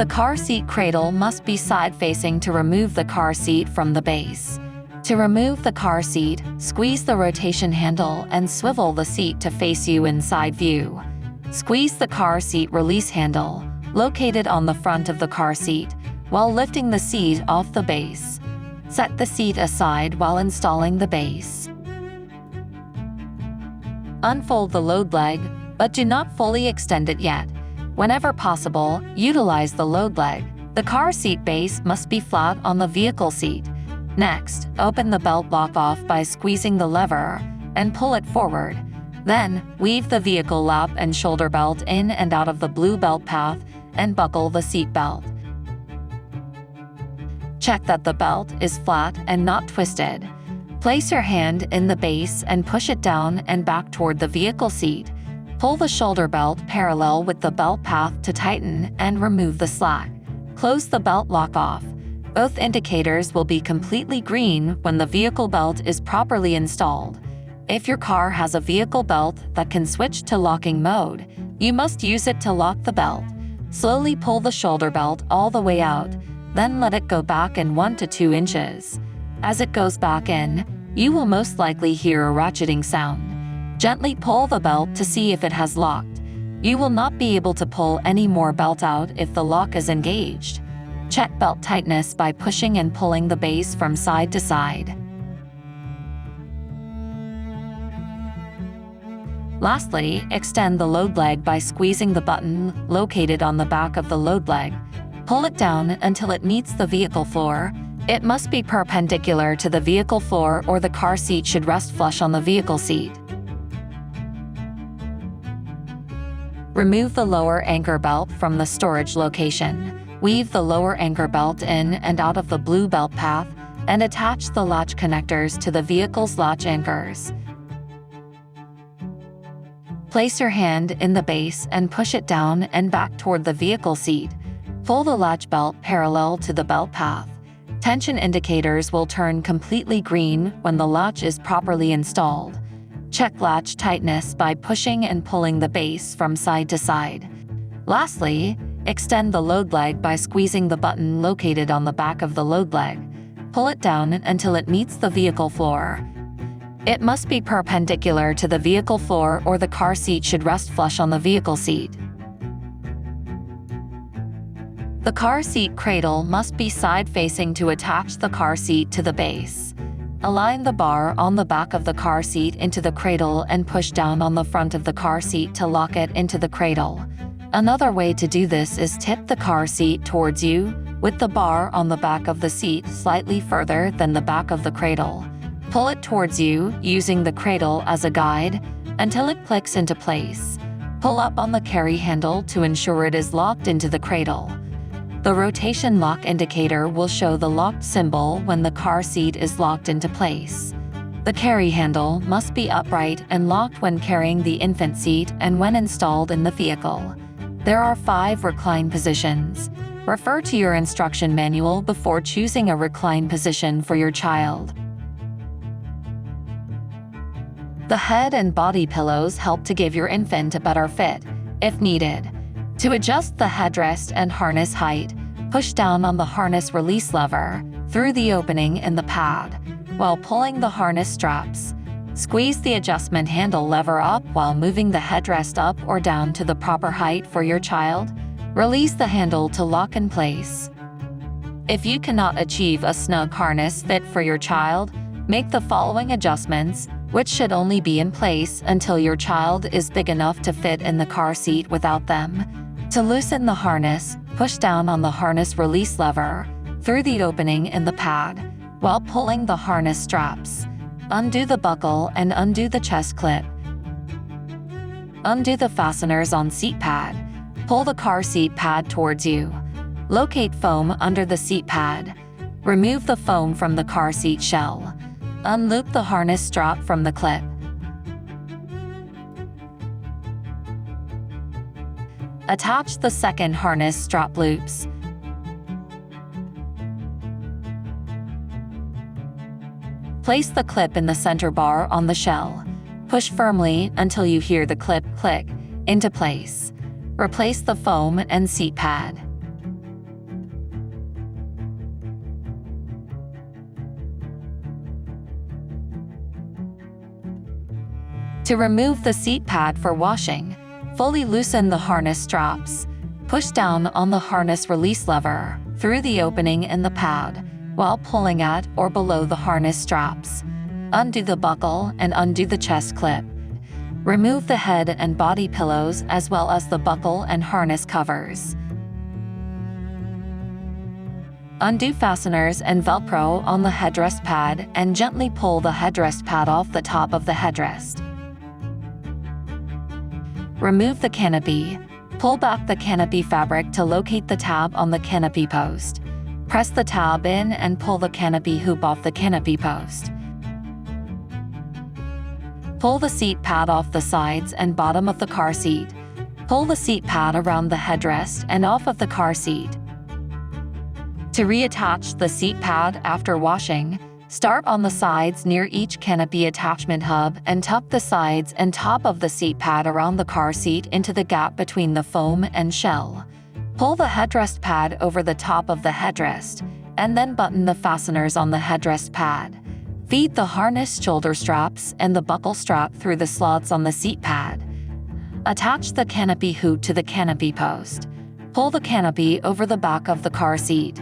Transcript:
car seat cradle must be side-facing to remove the car seat from the base. To remove the car seat, squeeze the rotation handle and swivel the seat to face you in side view. Squeeze the car seat release handle, located on the front of the car seat, while lifting the seat off the base. Set the seat aside while installing the base. Unfold the load leg, but do not fully extend it yet. Whenever possible, utilize the load leg. The car seat base must be flat on the vehicle seat. Next, open the belt lock off by squeezing the lever and pull it forward. Then, weave the vehicle lap and shoulder belt in and out of the blue belt path and buckle the seat belt. Check that the belt is flat and not twisted. Place your hand in the base and push it down and back toward the vehicle seat. Pull the shoulder belt parallel with the belt path to tighten and remove the slack. Close the belt lock off. Both indicators will be completely green when the vehicle belt is properly installed. If your car has a vehicle belt that can switch to locking mode, you must use it to lock the belt. Slowly pull the shoulder belt all the way out, then let it go back in 1 to 2 inches. As it goes back in, you will most likely hear a ratcheting sound. Gently pull the belt to see if it has locked. You will not be able to pull any more belt out if the lock is engaged. Check belt tightness by pushing and pulling the base from side to side. Lastly, extend the load leg by squeezing the button located on the back of the load leg. Pull it down until it meets the vehicle floor. It must be perpendicular to the vehicle floor or the car seat should rest flush on the vehicle seat. Remove the lower anchor belt from the storage location. Weave the lower anchor belt in and out of the blue belt path and attach the latch connectors to the vehicle's latch anchors. Place your hand in the base and push it down and back toward the vehicle seat. Pull the latch belt parallel to the belt path. Tension indicators will turn completely green when the latch is properly installed. Check latch tightness by pushing and pulling the base from side to side. Lastly, extend the load leg by squeezing the button located on the back of the load leg. Pull it down until it meets the vehicle floor. It must be perpendicular to the vehicle floor or the car seat should rest flush on the vehicle seat. The car seat cradle must be side-facing to attach the car seat to the base. Align the bar on the back of the car seat into the cradle and push down on the front of the car seat to lock it into the cradle. Another way to do this is tip the car seat towards you, with the bar on the back of the seat slightly further than the back of the cradle. Pull it towards you, using the cradle as a guide, until it clicks into place. Pull up on the carry handle to ensure it is locked into the cradle. The rotation lock indicator will show the locked symbol when the car seat is locked into place. The carry handle must be upright and locked when carrying the infant seat and when installed in the vehicle. There are 5 recline positions. Refer to your instruction manual before choosing a recline position for your child. The head and body pillows help to give your infant a better fit, if needed. To adjust the headrest and harness height, push down on the harness release lever through the opening in the pad. While pulling the harness straps, squeeze the adjustment handle lever up while moving the headrest up or down to the proper height for your child. Release the handle to lock in place. If you cannot achieve a snug harness fit for your child, make the following adjustments, which should only be in place until your child is big enough to fit in the car seat without them. To loosen the harness, push down on the harness release lever through the opening in the pad while pulling the harness straps. Undo the buckle and undo the chest clip. Undo the fasteners on seat pad. Pull the car seat pad towards you. Locate foam under the seat pad. Remove the foam from the car seat shell. Unloop the harness strap from the clip. Attach the second harness strap loops. Place the clip in the center bar on the shell. Push firmly until you hear the clip click into place. Replace the foam and seat pad. To remove the seat pad for washing, fully loosen the harness straps. Push down on the harness release lever through the opening in the pad while pulling at or below the harness straps. Undo the buckle and undo the chest clip. Remove the head and body pillows as well as the buckle and harness covers. Undo fasteners and Velcro on the headrest pad and gently pull the headrest pad off the top of the headrest. Remove the canopy. Pull back the canopy fabric to locate the tab on the canopy post. Press the tab in and pull the canopy hoop off the canopy post. Pull the seat pad off the sides and bottom of the car seat. Pull the seat pad around the headrest and off of the car seat. To reattach the seat pad after washing, start on the sides near each canopy attachment hub and tuck the sides and top of the seat pad around the car seat into the gap between the foam and shell. Pull the headrest pad over the top of the headrest, and then button the fasteners on the headrest pad. Feed the harness shoulder straps and the buckle strap through the slots on the seat pad. Attach the canopy hoop to the canopy post. Pull the canopy over the back of the car seat.